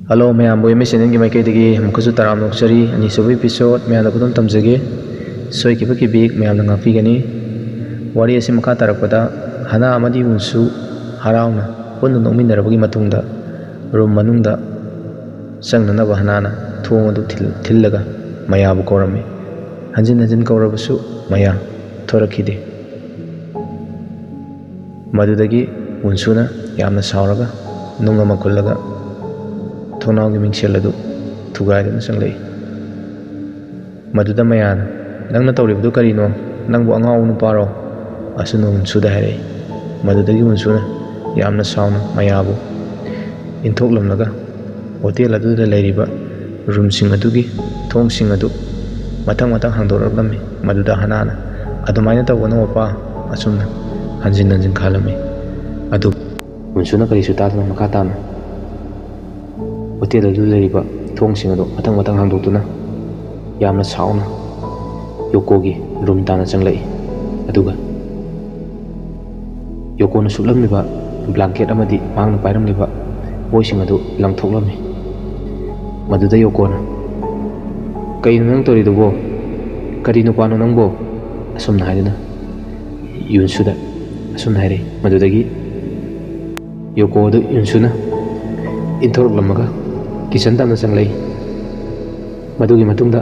Hello mayam boy machine ngi mai kai digi mukusu taram noksari ani subi episode mayam da kudum tamjage soi ki baki big mayam da ngafi gani wari asi makha tarakpada hana amadi unsu harauna punnu nokmin darabagi matungda room manungda sangnana ba hanana thong adu thillaga maya bu korami hanjin hanjin kawrabasu maya thorakhide madudagi unsuna yamna sauraga nunga makullaga thonawgi mingsel adu thugaidana sanglei maduda mayana nangna tawribdu karino nangbu angau nuparo asunu unsuda hairei madudagi unsuna yamna sauna mayabu inthoklamnaga hotel aduda leiriba room sing adugi thong sing adu matang matang hangdoraklami maduda hanana adumaina tawano opa asumna hanjin hanjin khalami adu unsuna karisu tadana makatana hotel adu leiriba thong sing adu matang matang hangdotuna yamna sauna yokogi room tana changlei aduga yokona suplamliba blanket amadi mangna pairamliba boysing adu langthoklami maduda yokona kaino nang toridubo karino pano nangbo asumna haiduna yunsuda asumna haire madudagi yokodu yunsuna inthoroklamaga kitchen tamna changlei madugi matungda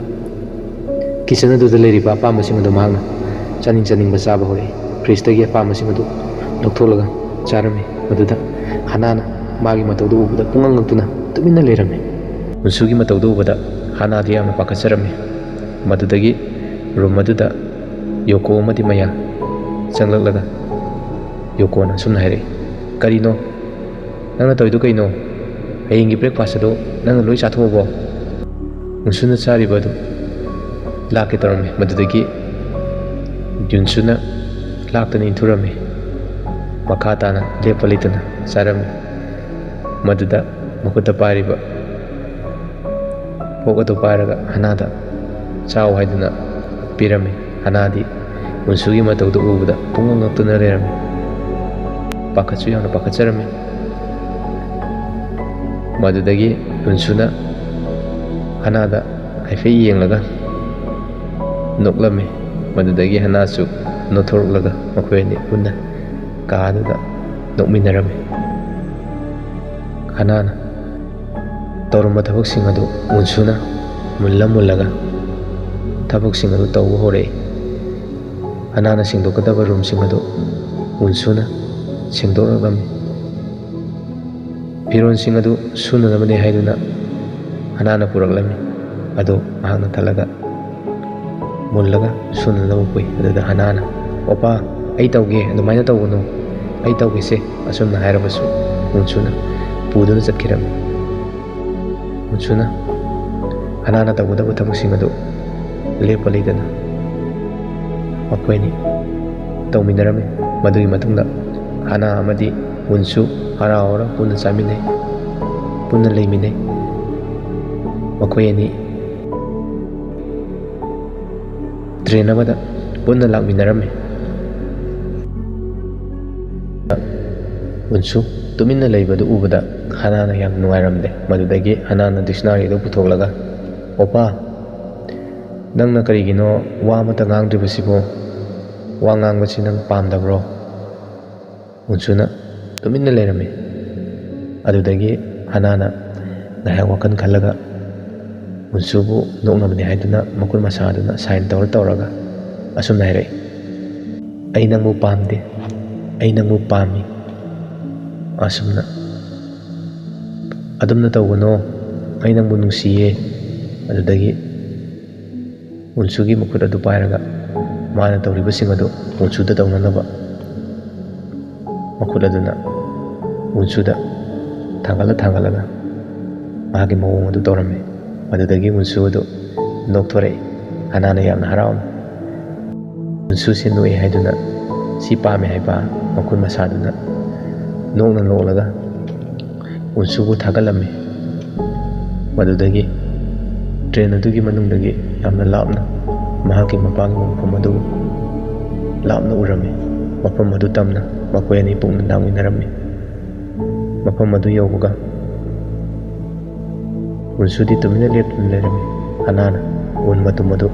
kitchen aduda leiriba apambasing adu mahakna chaning chaningba chaba hore fridge tagi apambasing adu loktholaga charami maduda hanana magi mataudu ubada pungangangtuna tuminna leirame unsugi mataudu ubada hanadi yamna pakacharame madudagi room maduda yoko amadi maya changlaklaga yokona sumna haire karino nangna toidu kaino hayingi breakfast adu nangna loi chathobo unsuna chariba adu lakke tarame madudagi yunsuna laktani inthurame makhatana lepalitana charame maduda makuta pariba pokatu paraga hanada chaw haiduna pirame hanadi unsugi mataudu ubada pungangangtuna lerame pakatsu yamna pakacharame madudagi unsuna hanada haife yenglaga noklame madudagi hanasu nothoroklaga makoyani punna kaduda nokminarame hanana tawramba thabaksing adu unsuna mullaga thabaksing adu tawba hore hanana singdokadaba room sing adu unsuna singdoraklami firon sing adu sunanabane haiduna hanana puraklami adu mahakna thalaga mullaga sunanaba pui aduda hanana opa ai tawge adumaina tawganu ai tawgese asumna hairabasu unsuna puduna chatkirame unsuna hanana tawgudaba thabaksing adu lepa leidana makoyni tawminarame madugi matungda hana amadi unsu haraora punna chaminai punna leiminai makoyani train amada punna lakminarame unsu tuminna leibadu ubada hanana yam nungairamde madudagi hanana dictionary do puthoklaga opa nangna karigino wa amata ngangdribasibo wa ngangbasi nang pamdabro unsuna tuminna leirame adudagi hanana ngahak wakan khalaga unsubu noknamani haiduna makul masaduna sign tawraga asumna haire ai nangbu pamde ai nangbu pami asumna adumna tawgano ai nangbu nungsiye adudagi unsugi makut adu pairaga mana tawribasing adu unsuda tawnanaba makut aduna unsuda thangalaga mahagi mawong adu tawrame madudagi unsu adu nokthore hanana yamna harauna unsu se noi haiduna si pame haiba makut masaduna nokna nolaga unsubu thagalame madudagi train adugi manungdagi yamna lapna mahaki mapagi mafam adu lapna urame mafam adu tamna makoyani pungna nangminarame mafam adu yawuga ꯎꯟꯁꯨꯗꯤ ꯇꯨꯃꯤꯟꯅ ꯂꯦꯞꯇꯨꯅ ꯂꯩꯔꯝꯃꯤ꯫ ꯍꯅꯥꯅ ꯎꯟ ꯃꯇꯨꯝ ꯑꯗꯨ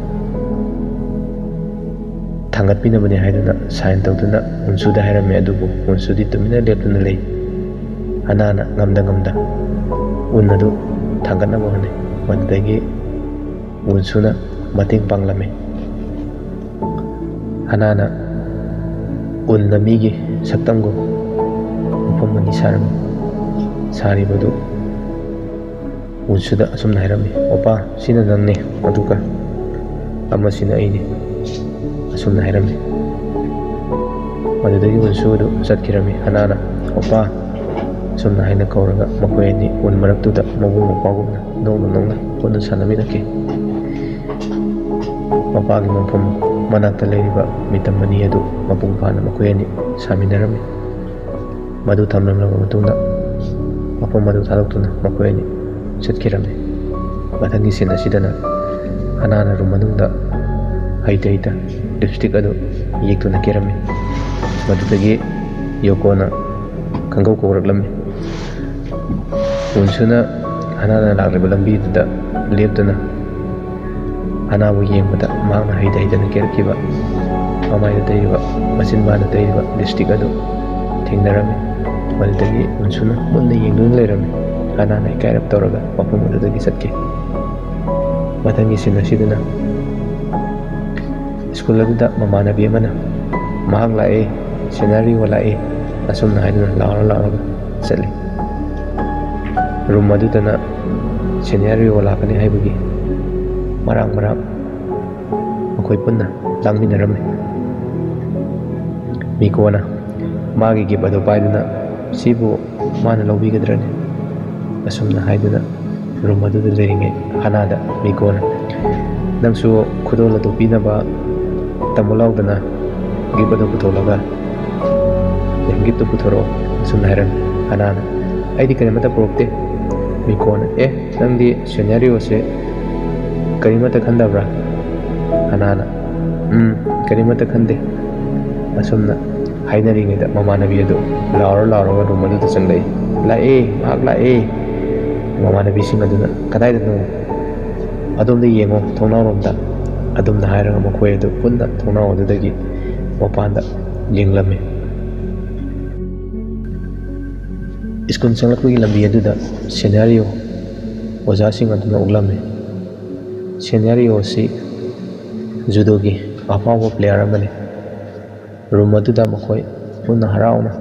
ꯊꯥꯡꯒꯠꯄꯤꯅꯕꯅꯤ ꯍꯥꯏꯗꯨꯅ sign ꯇꯧꯗꯨꯅ ꯎꯟꯁꯨꯗ ꯍꯥꯏꯔꯝꯃꯤ, ꯑꯗꯨꯕꯨ ꯎꯟꯁꯨꯗꯤ ꯇꯨꯃꯤꯟꯅ ꯂꯦꯞꯇꯨꯅ ꯂꯩ꯫ ꯍꯅꯥꯅ ꯉꯝꯗ ꯎꯟ ꯑꯗꯨ ꯊꯥꯡꯒꯠꯅꯕ ꯍꯣꯠꯅꯩ꯫ ꯃꯗꯨꯗꯒꯤ ꯎꯟꯁꯨꯅ ꯃꯇꯦꯡ ꯄꯥꯡꯂꯝꯃꯤ꯫ ꯍꯅꯥꯅ ꯎꯟꯅ ꯃꯤꯒꯤ ꯁꯛꯇꯝꯒꯨꯝ ꯃꯐꯝ ꯑꯅꯤ ꯁꯥꯔꯝꯃꯤ꯫ ꯁꯥꯔꯤꯕꯗꯨ ꯎꯟꯁꯨꯗ ꯑꯁꯨꯝꯅ ꯍꯥꯏꯔꯝꯃꯤ, "ꯑꯣꯄꯥ, ꯁꯤꯅ ꯅꯪꯅꯤ, ꯑꯗꯨꯒ ꯑꯃꯁꯤꯅ ꯑꯩꯅꯤ", ꯑꯁꯨꯝꯅ ꯍꯥꯏꯔꯝꯃꯤ꯫ ꯃꯗꯨꯗꯒꯤ ꯎꯟꯁꯨ ꯑꯗꯨ ꯆꯠꯈꯤꯔꯝꯃꯤ꯫ ꯍꯅꯥꯅ "ꯑꯣꯄꯥ" ꯑꯁꯨꯝꯅ ꯍꯥꯏꯅ ꯀꯧꯔꯒ ꯃꯈꯣꯏ ꯑꯅꯤ ꯎꯟ ꯃꯔꯛꯇꯨꯗ ꯃꯕꯨꯡ ꯃꯧꯄ꯭ꯋꯥꯒꯨꯝꯅ ꯅꯣꯛꯅ ꯄꯨꯟꯅ ꯁꯥꯟꯅꯃꯤꯟꯅꯈꯤ꯫ ꯃꯄꯥꯒꯤ ꯃꯐꯝ ꯃꯅꯥꯛꯇ ꯂꯩꯔꯤꯕ ꯃꯤꯇꯝ ꯑꯅꯤ ꯑꯗꯨ ꯃꯄꯨꯡ ꯐꯥꯅ ꯃꯈꯣꯏ ꯑꯅꯤ ꯁꯥꯃꯤꯟꯅꯔꯝꯃꯤ꯫ ꯃꯗꯨ ꯊꯝꯂꯝꯂꯕ ꯃꯇꯨꯡꯗ ꯃꯐꯝ ꯑꯗꯨ ꯊꯥꯗꯣꯛꯇꯨꯅ ꯃꯈꯣꯏ ꯑꯅꯤ ꯆꯠꯈꯤꯔꯝꯃꯤ꯫ ꯃꯊꯪꯒꯤ ꯁꯤꯟ ꯑꯁꯤꯗꯅ ꯍꯅꯥꯅ ꯔꯨꯝ ꯃꯅꯨꯡꯗ ꯍꯩꯇ ꯂꯤꯞꯁꯇꯤꯛ ꯑꯗꯨ ꯌꯦꯛꯇꯨꯅ ꯀꯦꯔꯝꯃꯤ꯫ ꯃꯗꯨꯗꯒꯤ ꯌꯣꯀꯣꯅ ꯈꯪꯒꯧ ꯀꯧꯔꯛꯂꯝꯃꯤ꯫ ꯎꯟꯁꯨꯅ ꯍꯅꯥꯅ ꯂꯥꯛꯂꯤꯕ ꯂꯝꯕꯤꯗꯨꯗ ꯂꯦꯞꯇꯨꯅ ꯍꯅꯥꯕꯨ ꯌꯦꯡꯕꯗ ꯃꯍꯥꯛꯅ ꯍꯩꯇꯅ ꯀꯦꯔꯛꯈꯤꯕ ꯃꯃꯥꯏꯗ ꯇꯩꯔꯤꯕ, ꯃꯆꯤꯟꯕꯥꯟꯗ ꯇꯩꯔꯤꯕ ꯂꯤꯞꯁꯇꯤꯛ ꯑꯗꯨ ꯊꯦꯡꯅꯔꯝꯃꯤ꯫ ꯃꯗꯨꯗꯒꯤ ꯎꯟꯁꯨꯅ ꯃꯨꯟꯅ ꯌꯦꯡꯗꯨꯅ ꯂꯩꯔꯝꯃꯤ꯫ ꯍꯅꯥꯅ ꯏꯀꯥꯏꯔꯞ ꯇꯧꯔꯒ ꯃꯐꯝ ꯑꯗꯨꯗꯒꯤ ꯆꯠꯈꯤ꯫ ꯃꯊꯪꯒꯤ ꯁꯤꯟ ꯑꯁꯤꯗꯅ ꯁ꯭ꯀꯨꯜ ꯑꯗꯨꯗ ꯃꯃꯥꯟꯅꯕꯤ ꯑꯃꯅ "ꯃꯍꯥꯛ ꯂꯥꯛꯑꯦ, ꯁꯦꯅꯥꯔꯤꯑꯣ ꯂꯥꯛꯑꯦ", ꯑꯁꯨꯝꯅ ꯍꯥꯏꯗꯨꯅ ꯂꯥꯎꯔꯒ ꯆꯠꯂꯤ꯫ ꯔꯨꯝ ꯑꯗꯨꯗꯅ ꯁꯦꯅꯥꯔꯤꯑꯣ ꯂꯥꯛꯀꯅꯤ ꯍꯥꯏꯕꯒꯤ ꯃꯔꯥꯡ ꯃꯈꯣꯏ ꯄꯨꯟꯅ ꯂꯥꯡꯃꯤꯟꯅꯔꯝꯃꯤ꯫ ꯃꯤꯀꯣꯅ ꯃꯥꯒꯤ ꯒꯤꯞ ꯑꯗꯨ ꯄꯥꯏꯗꯨꯅ "ꯁꯤꯕꯨ ꯃꯥꯅ ꯂꯧꯕꯤꯒꯗ꯭ꯔꯅꯦ", ꯑꯁꯨꯝꯅ ꯍꯥꯏꯗꯨꯅ ꯔꯨꯝ ꯑꯗꯨꯗ ꯂꯩꯔꯤꯉꯩ ꯍꯅꯥꯗ ꯃꯤꯀꯣꯅ "ꯅꯪꯁꯨ ꯈꯨꯗꯣꯜ ꯑꯗꯨ ꯄꯤꯅꯕ ꯇꯝꯃꯨ ꯂꯥꯎꯗꯅ, ꯒꯤꯞ ꯑꯗꯨ ꯄꯨꯊꯣꯛꯑꯣ", ꯑꯁꯨꯝꯅ ꯍꯥꯏꯔꯝꯃꯤ꯫ ꯍꯅꯥꯅ "ꯑꯩꯗꯤ ꯀꯔꯤꯃꯠꯇ ꯄꯨꯔꯛꯇꯦ". ꯃꯤꯀꯣꯅ "ꯅꯪꯗꯤ ꯁꯦꯅꯥꯔꯤꯑꯣꯁꯦ ꯀꯔꯤꯃꯠꯇ ꯈꯟꯗꯕ꯭ꯔꯥ?" ꯍꯅꯥꯅ "ꯀꯔꯤꯃꯠꯇ ꯈꯟꯗꯦ", ꯑꯁꯨꯝꯅ ꯍꯥꯏꯅꯔꯤꯉꯩꯗ ꯃꯃꯥꯟꯅꯕꯤ ꯑꯗꯨ ꯂꯥꯎꯔꯒ ꯔꯨꯝ ꯑꯗꯨꯗ ꯆꯪꯂꯛꯏ꯫ "ꯂꯥꯛꯑꯦ, ꯃꯍꯥꯛ ꯂꯥꯛꯑꯦ", ꯃꯃꯥꯟꯅꯕꯤꯁꯤꯡ ꯑꯗꯨꯅ "ꯀꯗꯥꯏꯗꯅꯣ?", "ꯑꯗꯣꯝꯗ ꯌꯦꯡꯉꯣ, ꯊꯣꯡꯅꯥꯎꯔꯣꯝꯗ", ꯑꯗꯨꯝꯅ ꯍꯥꯏꯔꯒ ꯃꯈꯣꯏ ꯑꯗꯨ ꯄꯨꯟꯅ ꯊꯣꯡꯅꯥꯎ ꯑꯗꯨꯗꯒꯤ ꯃꯄꯥꯟꯗ ꯌꯦꯡꯂꯝꯃꯤ꯫ ꯁ꯭ꯀꯨꯜ ꯆꯪꯂꯛꯄꯒꯤ ꯂꯝꯕꯤ ꯑꯗꯨꯗ ꯁꯦꯅꯥꯔꯤꯑꯣ ꯑꯣꯖꯥꯁꯤꯡ ꯑꯗꯨꯅ ꯎꯠꯂꯝꯃꯤ꯫ ꯁꯦꯅꯥꯔꯤꯑꯣ ꯑꯁꯤ ꯖꯨꯗꯣꯒꯤ ꯑꯐꯥꯎꯕ ꯄ꯭ꯂꯦꯌꯔ ꯑꯃꯅꯤ꯫ ꯔꯨꯝ ꯑꯗꯨꯗ ꯃꯈꯣꯏ ꯄꯨꯟꯅ ꯍꯔꯥꯎꯅ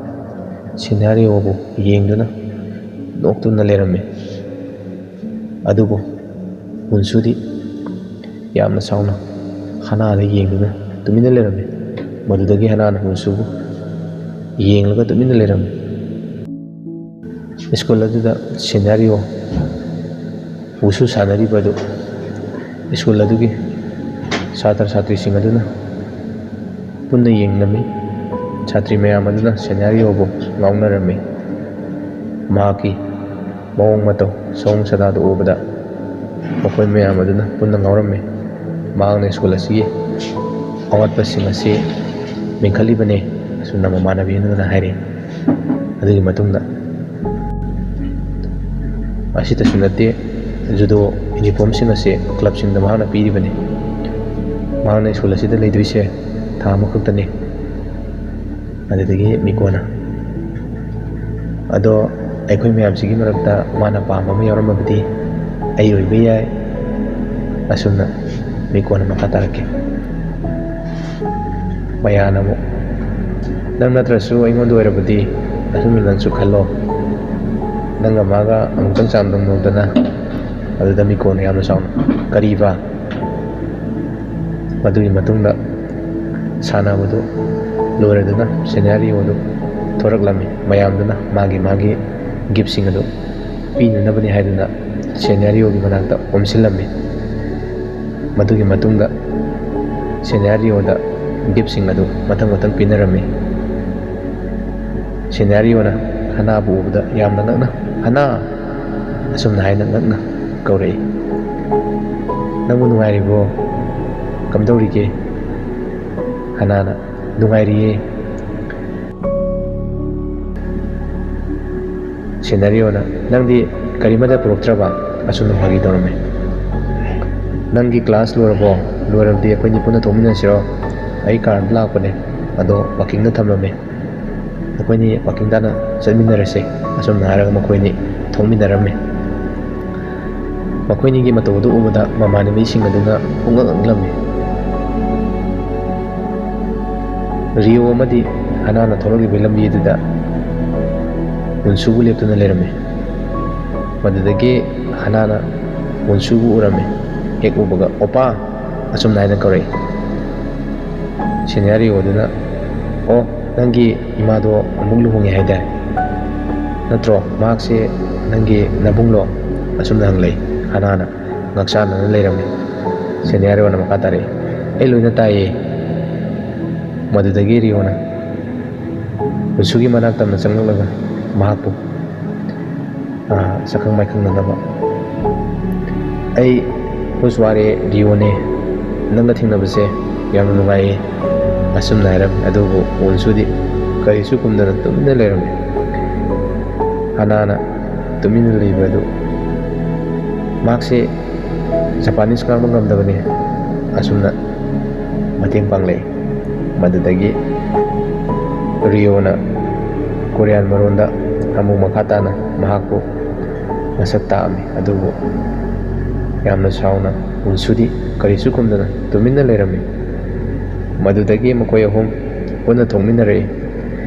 ꯁꯦꯅꯥꯔꯤꯑꯣꯕꯨ ꯌꯦꯡꯗꯨꯅ ꯅꯣꯛꯇꯨꯅ ꯂꯩꯔꯝꯃꯤ꯫ ꯑꯗꯨꯕꯨ ꯎꯟꯁꯨꯗꯤ ꯌꯥꯝꯅ ꯁꯥꯎꯅ ꯍꯅꯥꯗ ꯌꯦꯡꯗꯨꯅ ꯇꯨꯃꯤꯟꯅ ꯂꯩꯔꯝꯃꯤ꯫ ꯃꯗꯨꯗꯒꯤ ꯍꯅꯥꯅ ꯎꯟꯁꯨꯕꯨ ꯌꯦꯡꯂꯒ ꯇꯨꯃꯤꯟꯅ ꯂꯩꯔꯝꯃꯤ꯫ ꯁ꯭ꯀꯨꯜ ꯑꯗꯨꯗ ꯁꯦꯅꯥꯔꯤꯑꯣ ꯋꯨꯁꯨ ꯁꯥꯟꯅꯔꯤꯕ ꯑꯗꯨ ꯁ꯭ꯀꯨꯜ ꯑꯗꯨꯒꯤ ꯁꯥꯇ꯭ꯔ ꯁꯥꯇ꯭ꯔꯤꯁꯤꯡ ꯑꯗꯨꯅ ꯄꯨꯟꯅ ꯌꯦꯡꯂꯝꯃꯤ꯫ ꯁꯥꯇ꯭ꯔꯤ ꯃꯌꯥꯝ ꯑꯗꯨꯅ ꯁꯦꯅꯥꯔꯤꯑꯣꯕꯨ ꯉꯥꯎꯅꯔꯝꯃꯤ꯫ ꯃꯍꯥꯛꯀꯤ ꯃꯑꯣꯡ ꯃꯇꯧ, ꯁꯑꯣꯡ ꯁꯥꯗꯥꯗꯨ ꯎꯕꯗ ꯃꯈꯣꯏ ꯃꯌꯥꯝ ꯑꯗꯨꯅ ꯄꯨꯟꯅ ꯉꯥꯎꯔꯝꯃꯤ꯫ ꯃꯍꯥꯛꯅ ꯁ꯭ꯀꯨꯜ ꯑꯁꯤꯒꯤ ꯑꯋꯥꯠꯄꯁꯤꯡ ꯑꯁꯤ ꯃꯦꯟꯈꯠꯂꯤꯕꯅꯤ, ꯑꯁꯨꯝꯅ ꯃꯃꯥꯟꯅꯕꯤ ꯑꯗꯨꯅ ꯍꯥꯏꯔꯤ꯫ ꯑꯗꯨꯒꯤ ꯃꯇꯨꯡꯗ ꯑꯁꯤꯇꯁꯨ ꯅꯠꯇꯦ, ꯖꯨꯗꯣ ꯌꯨꯅꯤꯐꯣꯔꯝꯁꯤꯡ ꯑꯁꯤ ꯀ꯭ꯂꯕꯁꯤꯡꯗ ꯃꯍꯥꯛꯅ ꯄꯤꯔꯤꯕꯅꯤ꯫ ꯃꯍꯥꯛꯅ ꯁ꯭ꯀꯨꯜ ꯑꯁꯤꯗ ꯂꯩꯗꯣꯏꯁꯦ ꯊꯥ ꯑꯃꯈꯛꯇꯅꯤ꯫ ꯑꯗꯨꯗꯒꯤ ꯃꯤꯀꯣꯅ "ꯑꯗꯣ ꯑꯩꯈꯣꯏ ꯃꯌꯥꯝꯁꯤꯒꯤ ꯃꯔꯛꯇ ꯃꯥꯅ ꯄꯥꯝꯕ ꯑꯃ ꯌꯥꯎꯔꯝꯃꯕꯗꯤ ꯑꯩ ꯑꯣꯏꯕ ꯌꯥꯏ", ꯑꯁꯨꯝꯅ ꯃꯤꯀꯣꯅ ꯃꯈꯥ ꯇꯥꯔꯛꯈꯤ꯫ ꯃꯌꯥꯅ ꯑꯃꯨꯛ "ꯅꯪ ꯅꯠꯇ꯭ꯔꯁꯨ ꯑꯩꯉꯣꯟꯗ ꯑꯣꯏꯔꯕꯗꯤ", ꯑꯁꯨꯝꯅ ꯅꯪꯁꯨ ꯈꯜꯂꯣ, ꯅꯪꯒ ꯃꯥꯒ ꯑꯃꯨꯛꯇꯪ ꯆꯥꯡꯗꯝꯅꯧꯗꯅ꯫ ꯑꯗꯨꯗ ꯃꯤꯀꯣꯅ ꯌꯥꯝꯅ ꯁꯥꯎꯅ "ꯀꯔꯤꯕ?" ꯃꯗꯨꯒꯤ ꯃꯇꯨꯡꯗ ꯁꯥꯟꯅꯕꯗꯨ ꯂꯣꯏꯔꯗꯨꯅ ꯁꯦꯅꯥꯔꯤꯑꯣꯗꯨ ꯊꯣꯔꯛꯂꯝꯃꯤ꯫ ꯃꯌꯥꯝꯗꯨꯅ ꯃꯥꯒꯤ ꯒꯤꯞꯁꯤꯡ ꯑꯗꯨ ꯄꯤꯅꯅꯕꯅꯤ ꯍꯥꯏꯗꯨꯅ ꯁꯦꯅꯥꯔꯤꯑꯣꯒꯤ ꯃꯅꯥꯛꯇ ꯑꯣꯝꯁꯤꯜꯂꯝꯃꯤ꯫ ꯃꯗꯨꯒꯤ ꯃꯇꯨꯡꯗ ꯁꯦꯅꯥꯔꯤꯑꯣꯗ ꯒꯤꯞꯁꯤꯡ ꯑꯗꯨ ꯃꯊꯪ ꯄꯤꯅꯔꯝꯃꯤ꯫ ꯁꯦꯅꯥꯔꯤꯑꯣꯅ ꯍꯅꯥꯕꯨ ꯎꯕꯗ ꯌꯥꯝꯅ ꯉꯛꯅ "ꯍꯅꯥ", ꯑꯁꯨꯝꯅ ꯍꯥꯏꯅ ꯉꯛꯅ ꯀꯧꯔꯛꯏ꯫ "ꯅꯪꯕꯨ ꯅꯨꯡꯉꯥꯏꯔꯤꯕ꯭ꯔꯣ? ꯀꯝꯗꯧꯔꯤꯒꯦ?" ꯍꯅꯥꯅ "ꯅꯨꯡꯉꯥꯏꯔꯤꯌꯦ". ꯁꯦꯅꯥꯔꯤꯑꯣꯅ "ꯅꯪꯗꯤ ꯀꯔꯤꯃꯠꯇ ꯄꯨꯔꯛꯇ꯭ꯔꯕ?" asumna fagi tꯧꯔꯝꯃꯤ. ꯅꯪꯒꯤ ꯀ꯭ꯂꯥꯁ ꯂꯣꯏꯔꯕꯣ? ꯂꯣꯏꯔꯕꯗꯤ ꯑꯩꯈꯣꯏꯅꯤ ꯄꯨꯟꯅ ꯊꯣꯛꯃꯤꯟꯅꯁꯤꯔꯣ? ꯑꯩ ꯀꯥꯔꯗ ꯂꯥꯛꯄꯅꯦ, ꯑꯗꯣ ꯄꯥꯔꯀꯤꯡꯗ ꯊꯝꯂꯝꯃꯦ. ꯑꯩꯈꯣꯏꯅꯤ ꯄꯥꯔꯀꯤꯡ ꯇꯥꯟꯅ ꯆꯠꯃꯤꯟꯅꯔꯁꯦ. ꯑꯁꯨꯝꯅ ꯍꯥꯏꯔꯒ ꯃꯈꯣꯏꯅꯤ ꯊꯣꯛꯃꯤꯟꯅꯔꯝꯃꯤ. ꯃꯈꯣꯏꯅꯤꯒꯤ ꯃꯇꯧ ꯑꯗꯨ ꯎꯕꯗ ꯃꯃꯥꯟꯅꯕꯤꯁꯤꯡ ꯑꯗꯨꯅ ꯄꯨꯡꯉꯛ ꯉꯛꯂꯝꯃꯤ. ꯔꯤꯌꯣ ꯑꯃꯗꯤ ꯍꯅꯥꯅ ꯊꯣꯛꯂꯛꯂꯤꯕ ꯂꯝꯕꯤ ꯑꯗꯨꯗ ꯎꯟꯁꯨꯕꯨ ꯂꯦꯞꯇꯨꯅ ꯂꯩꯔꯝꯃꯤ. ꯃꯗꯨꯗꯒꯤ ꯍꯅꯥꯅ ꯎꯟꯁꯨꯕꯨ ꯎꯔꯝꯃꯤ. ꯍꯦꯛ ꯎꯕꯒ "ꯑꯣꯄꯥ" ꯑꯁꯨꯝꯅ ꯍꯥꯏꯅ ꯀꯧꯔꯛꯏ. ꯁꯦꯅꯤꯌꯔ ꯔꯤꯌꯣ ꯑꯗꯨꯅ "ꯑꯣ, ꯅꯪꯒꯤ ꯏꯃꯥꯗꯣ ꯑꯃꯨꯛ ꯂꯨꯍꯣꯡꯉꯦ ꯍꯥꯏꯗꯥꯏ? ꯅꯠꯇ꯭ꯔꯣ? ꯃꯍꯥꯛꯁꯦ ꯅꯪꯒꯤ ꯅꯕꯨꯡꯂꯣ?" ꯑꯁꯨꯝꯅ ꯍꯪꯂꯛꯏ. ꯍꯅꯥꯅ ꯉꯛꯆꯥꯟꯅꯅ ꯂꯩꯔꯝꯃꯤ. ꯁꯦꯅꯤꯌꯔ ꯔꯤꯌꯣꯅ ꯃꯈꯥ ꯇꯥꯔꯛꯏ. "ꯑꯩ ꯂꯣꯏꯅ ꯇꯥꯏꯌꯦ." ꯃꯗꯨꯗꯒꯤ ꯔꯤꯌꯣꯅ ꯎꯟꯁꯨꯒꯤ ꯃꯅꯥꯛ ꯇꯝꯅ ꯆꯪꯂꯛꯂꯒ ꯃꯍꯥꯛꯄꯨ ꯁꯛꯈꯪ ꯃꯥꯏꯈꯪꯅꯅꯕ "ꯑꯩ ꯍꯨꯁꯋꯥꯔꯦ ꯔꯤꯌꯣꯅꯦ. ꯅꯪꯒ ꯊꯦꯡꯅꯕꯁꯦ ꯌꯥꯝꯅ ꯅꯨꯡꯉꯥꯏꯌꯦ." ꯑꯁꯨꯝꯅ ꯍꯥꯏꯔꯝꯃꯤ. ꯑꯗꯨꯕꯨ ꯎꯟꯁꯨꯗꯤ ꯀꯔꯤꯁꯨ ꯈꯨꯝꯗꯅ ꯇꯨꯃꯤꯟꯅ ꯂꯩꯔꯝꯃꯤ. ꯍꯅꯥꯅ ꯇꯨꯃꯤꯟꯅ ꯂꯩꯕ ꯑꯗꯨ "ꯃꯍꯥꯛꯁꯦ ꯖꯄꯥꯅꯤꯁ ꯉꯥꯡꯕ ꯉꯝꯗꯕꯅꯤ." ꯑꯁꯨꯝꯅ ꯃꯇꯦꯡ ꯄꯥꯡꯂꯛꯏ. ꯃꯗꯨꯗꯒꯤ ꯔꯤꯌꯣꯅ ꯀꯣꯔꯤꯌꯥꯟ ꯃꯔꯣꯟꯗ ꯑꯃꯨꯛ ꯃꯈꯥ ꯇꯥꯅ ꯃꯍꯥꯛꯄꯨ ꯃꯁꯛ ꯇꯥꯛꯑꯝꯃꯤ. ꯑꯗꯨꯕꯨ ꯌꯥꯝꯅ ꯁꯥꯎꯅ ꯎꯟꯁꯨꯗꯤ ꯀꯔꯤꯁꯨ ꯈꯨꯝꯗꯅ ꯇꯨꯃꯤꯟꯅ ꯂꯩꯔꯝꯃꯤ. ꯃꯗꯨꯗꯒꯤ ꯃꯈꯣꯏ ꯑꯍꯨꯝ ꯄꯨꯟꯅ ꯊꯣꯛꯃꯤꯟꯅꯔꯛꯏ.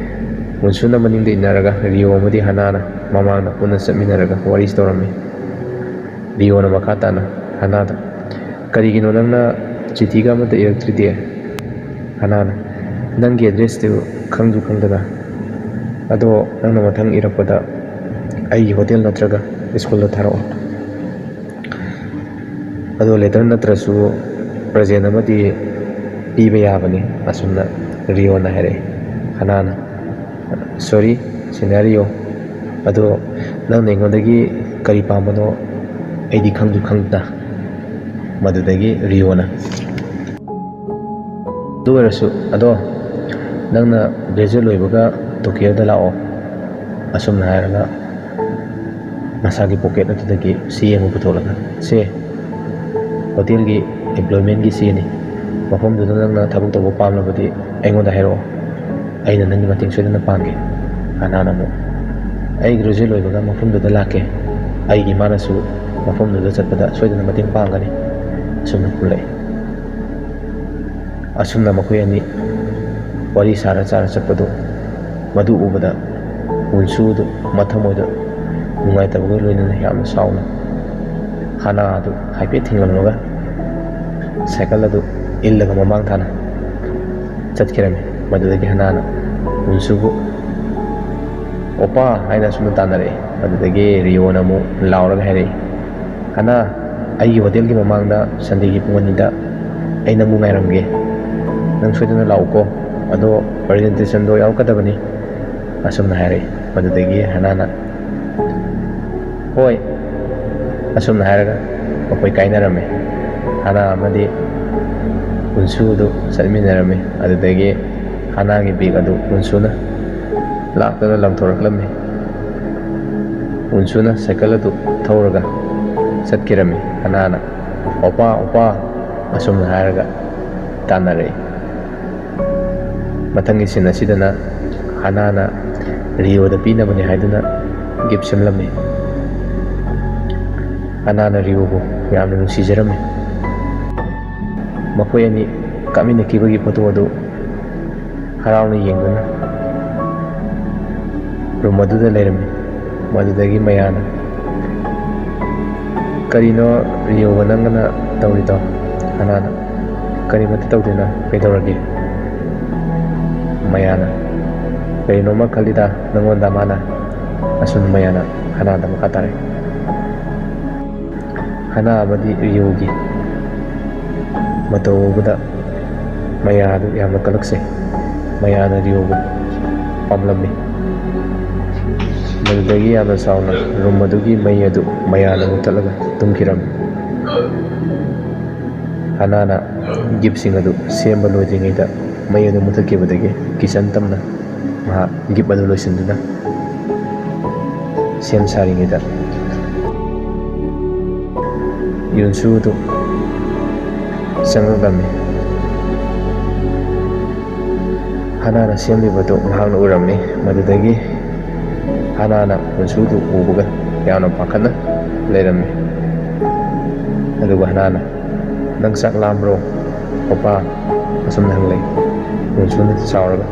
ꯎꯟꯁꯨꯅ ꯃꯅꯤꯡꯗ ꯏꯟꯅꯔꯒ ꯔꯤꯌꯣ ꯑꯃꯗꯤ ꯍꯅꯥꯅ ꯃꯃꯥꯡꯗ ꯄꯨꯟꯅ ꯆꯠꯃꯤꯟꯅꯔꯒ ꯋꯥꯔꯤ ꯇꯧꯔꯝꯃꯤ. ꯔꯤꯌꯣꯅ ꯃꯈꯥ ꯇꯥꯅ ꯍꯅꯥꯗ "ꯀꯔꯤꯒꯤꯅꯣ ꯅꯪꯅ ꯆꯤꯊꯤꯒ ꯑꯃꯠꯇ ꯏꯔꯛꯇ꯭ꯔꯤꯗꯤ?" ꯍꯅꯥꯅ "ꯅꯪꯒꯤ ꯑꯦꯗ꯭ꯔꯦꯁꯇꯨ ꯈꯪꯁꯨ ꯈꯪꯗꯅ." "ꯑꯗꯣ ꯅꯪꯅ ꯃꯊꯪ ꯏꯔꯛꯄꯗ ꯑꯩꯒꯤ ꯍꯣꯇꯦꯜ ꯅꯠꯇ꯭ꯔꯒ ꯁ꯭ꯀꯨꯜꯗ ꯊꯥꯔꯛꯑꯣ. ꯑꯗꯣ ꯂꯦꯇꯔ ꯅꯠꯇ꯭ꯔꯁꯨ ꯄ꯭ꯔꯖꯦꯟ ꯑꯃꯗꯤ ꯄꯤꯕ ꯌꯥꯕꯅꯤ." ꯑꯁꯨꯝꯅ ꯔꯤꯌꯣꯅ ꯍꯥꯏꯔꯛꯏ. ꯍꯅꯥꯅ "ꯁꯣꯔꯤ ꯁꯦꯅꯤꯌꯔ ꯔꯤꯌꯣ, ꯑꯗꯣ ꯅꯪꯅ ꯑꯩꯉꯣꯟꯗꯒꯤ ꯀꯔꯤ ꯄꯥꯝꯕꯅꯣ ꯑꯩꯗꯤ ꯈꯪꯁꯨ ꯈꯪꯗꯅ." ꯃꯗꯨꯗꯒꯤ ꯔꯤꯌꯣꯅ "ꯑꯗꯨ ꯑꯣꯏꯔꯁꯨ ꯑꯗꯣ ꯅꯪꯅ ꯒ꯭ꯔꯦꯖꯨꯑꯦꯠ ꯂꯣꯏꯕꯒ ꯇꯣꯀꯤꯌꯣꯗ ꯂꯥꯛꯑꯣ." ꯑꯁꯨꯝꯅ ꯍꯥꯏꯔꯒ ꯃꯁꯥꯒꯤ ꯄꯣꯀꯦꯠ ꯑꯗꯨꯗꯒꯤ ꯆꯦ ꯑꯃ ꯄꯨꯊꯣꯛꯂꯒ "ꯁꯦ, ꯍꯣꯇꯦꯜꯒꯤ ꯑꯦꯝꯄ꯭ꯂꯣꯏꯃꯦꯟꯒꯤ ꯆꯦꯅꯤ. ꯃꯐꯝꯗꯨꯗ ꯅꯪꯅ ꯊꯕꯛ ꯇꯧꯕ ꯄꯥꯝꯂꯕꯗꯤ ꯑꯩꯉꯣꯟꯗ ꯍꯥꯏꯔꯛꯑꯣ. ꯑꯩꯅ ꯅꯪꯒꯤ ꯃꯇꯦꯡ ꯁꯣꯏꯗꯅ ꯄꯥꯡꯒꯦ." ꯍꯅꯥꯅ ꯑꯃꯨꯛ "ꯑꯩ ꯒ꯭ꯔꯦꯖꯨꯑꯦꯠ ꯂꯣꯏꯕꯒ ꯃꯐꯝꯗꯨꯗ ꯂꯥꯛꯀꯦ. ꯑꯩꯒꯤ ꯏꯃꯥꯅꯁꯨ ꯃꯐꯝꯗꯨꯗ ꯆꯠꯄꯗ ꯁꯣꯏꯗꯅ ꯃꯇꯦꯡ ꯄꯥꯡꯒꯅꯤ." ꯑꯁꯨꯝꯅ ꯈꯨꯝꯂꯛꯏ. ꯑꯁꯨꯝꯅ ꯃꯈꯣꯏ ꯑꯅꯤ ꯋꯥꯔꯤ ꯁꯥꯔ ꯆꯠꯄꯗꯨ ꯃꯗꯨ ꯎꯕꯗ ꯎꯟꯁꯨꯗꯨ ꯃꯊꯃꯣꯏꯗ ꯅꯨꯡꯉꯥꯏꯇꯕꯒ ꯂꯣꯏꯅꯅ ꯌꯥꯝꯅ ꯁꯥꯎꯅ ꯍꯅꯥ ꯑꯗꯨ ꯍꯥꯏꯐꯦꯠ ꯊꯦꯡꯂꯝꯂꯒ ꯁꯥꯏꯀꯜ ꯑꯗꯨ ꯏꯜꯂꯒ ꯃꯃꯥꯡ ꯊꯥꯅ ꯆꯠꯈꯤꯔꯝꯃꯤ. ꯃꯗꯨꯗꯒꯤ ꯍꯅꯥꯅ ꯎꯟꯁꯨꯕꯨ "ꯑꯣꯄꯥ" ꯍꯥꯏꯅ ꯑꯁꯨꯝꯅ ꯇꯥꯟꯅꯔꯛꯏ. ꯃꯗꯨꯗꯒꯤ ꯔꯤꯌꯣꯅ ꯑꯃꯨꯛ ꯂꯥꯎꯔꯒ ꯍꯥꯏꯔꯛꯏ. "ꯍꯅꯥ, ꯑꯩꯒꯤ ꯍꯣꯇꯦꯜꯒꯤ ꯃꯃꯥꯡꯗ ꯁꯟꯗꯦꯒꯤ ꯄꯨꯡ 2ꯗ ꯑꯩ ꯅꯪꯕꯨ ꯉꯥꯏꯔꯝꯒꯦ. ꯅꯪ ꯁꯣꯏꯗꯅ ꯂꯥꯛꯎꯀꯣ. ꯑꯗꯣ ꯄ꯭ꯔꯖꯦꯟꯇꯦꯁꯟꯗꯣ ꯌꯥꯎꯔꯛꯀꯗꯕꯅꯤ." ꯑꯁꯨꯝꯅ ꯍꯥꯏꯔꯛꯏ. ꯃꯗꯨꯗꯒꯤ ꯍꯅꯥꯅ "ꯍꯣꯏ." ꯑꯁꯨꯝꯅ ꯍꯥꯏꯔꯒ ꯃꯈꯣꯏ ꯀꯥꯏꯅꯔꯝꯃꯤ. ꯍꯅꯥ ꯑꯃꯗꯤ ꯎꯟꯁꯨꯗꯨ ꯆꯠꯃꯤꯟꯅꯔꯝꯃꯤ. ꯑꯗꯨꯗꯒꯤ ꯍꯅꯥꯒꯤ ꯕꯦꯒ ꯑꯗꯨ ꯎꯟꯁꯨꯅ ꯂꯥꯛꯇꯨꯅ ꯂꯪꯊꯣꯔꯛꯂꯝꯃꯤ. ꯎꯟꯁꯨꯅ ꯁꯥꯏꯀꯜ ꯑꯗꯨ ꯊꯧꯔꯒ ꯆꯠꯈꯤꯔꯝꯃꯤ. ꯍꯅꯥꯅ "ꯑꯣꯄꯥ, ꯑꯣꯄꯥ" ꯑꯁꯨꯝꯅ ꯍꯥꯏꯔꯒ ꯇꯥꯟꯅꯔꯛꯏ. ꯃꯊꯪꯒꯤ ꯁꯤꯟ ꯑꯁꯤꯗꯅ ꯍꯅꯥꯅ ꯔꯤꯌꯣꯗ ꯄꯤꯅꯕꯅꯤ ꯍꯥꯏꯗꯨꯅ ꯒꯤꯐ ꯁꯦꯝꯂꯝꯃꯤ. ꯍꯅꯥꯅ ꯔꯤꯌꯣꯕꯨ ꯌꯥꯝꯅ ꯅꯨꯡꯁꯤꯖꯔꯝꯃꯤ. ꯃꯈꯣꯏ ꯑꯅꯤ ꯀꯥꯞꯃꯤꯟꯅꯈꯤꯕꯒꯤ ꯐꯣꯇꯣ ꯑꯗꯨ ꯍꯔꯥꯎꯅ ꯌꯦꯡꯗꯨꯅ ꯔꯨꯝ ꯑꯗꯨꯗ ꯂꯩꯔꯝꯃꯤ. ꯃꯗꯨꯗꯒꯤ ꯃꯌꯥꯅ "ꯀꯔꯤꯅꯣ ꯔꯤꯌꯣꯒ ꯅꯪꯒꯅ ꯇꯧꯔꯤꯗꯣ?" ꯍꯅꯥꯅ "ꯀꯔꯤꯃꯠꯇ ꯇꯧꯗꯦꯅ, ꯀꯩꯗꯧꯔꯒꯦ?" ꯃꯌꯥꯅ "ꯀꯔꯤꯅꯣꯃ ꯈꯜꯂꯤꯗ ꯅꯪꯉꯣꯟꯗ ꯃꯥꯅ." ꯑꯁꯨꯝꯅ ꯃꯌꯥꯅ ꯍꯅꯥꯗ ꯃꯈꯥ ꯇꯥꯔꯛꯏ. ꯍꯅꯥ ꯑꯃꯗꯤ ꯔꯤꯌꯣꯒꯤ ꯃꯇꯧ ꯎꯕꯗ ꯃꯌꯥ ꯑꯗꯨ ꯌꯥꯝꯅ ꯀꯜꯂꯛꯆꯩ. ꯃꯌꯥꯅ ꯔꯤꯌꯣꯕꯨ ꯄꯥꯝꯂꯝꯃꯤ. ꯃꯗꯨꯗꯒꯤ ꯌꯥꯝꯅ ꯁꯥꯎꯅ ꯔꯨꯝ ꯑꯗꯨꯒꯤ ꯃꯩ ꯑꯗꯨ ꯃꯌꯥꯅ ꯃꯨꯠꯊꯠꯂꯒ ꯇꯨꯝꯈꯤꯔꯝꯃꯤ. ꯍꯅꯥꯅ ꯒꯤꯐꯁꯤꯡ ꯑꯗꯨ ꯁꯦꯝꯕ ꯂꯣꯏꯗ꯭ꯔꯤꯉꯩꯗ ꯃꯩ ꯑꯗꯨ ꯃꯨꯠꯊꯠꯈꯤꯕꯗꯒꯤ ꯀꯤꯆꯟ ꯇꯝꯅ ꯃꯍꯥꯛ ꯒꯤꯐ ꯑꯗꯨ ꯂꯣꯏꯁꯤꯟꯗꯨꯅ ꯁꯦꯝ ꯁꯥꯔꯤꯉꯩꯗ ꯌꯨꯟꯁꯨ ꯑꯗꯨ ꯆꯪꯂꯛꯂꯝꯃꯤ꯫ ꯍꯥꯅꯥꯅ ꯁꯦꯝꯂꯤꯕꯗꯨ ꯃꯍꯥꯛꯅ ꯎꯔꯝꯃꯤ꯫ ꯃꯗꯨꯗꯒꯤ ꯍꯥꯅꯥꯅ ꯌꯨꯟꯁꯨꯗꯨ ꯎꯕꯒ ꯌꯥꯝꯅ ꯄꯥꯈꯠꯅ ꯂꯩꯔꯝꯃꯤ꯫ ꯑꯗꯨꯒ ꯍꯥꯅꯥꯅ "ꯅꯪ ꯆꯥꯛ ꯂꯥꯝꯕ꯭ꯔꯣ ꯑꯣꯄꯥ?" ꯑꯁꯨꯝꯅ ꯍꯪꯂꯛꯏ꯫ ꯌꯨꯟꯁꯨꯅ ꯁꯥꯎꯔꯒ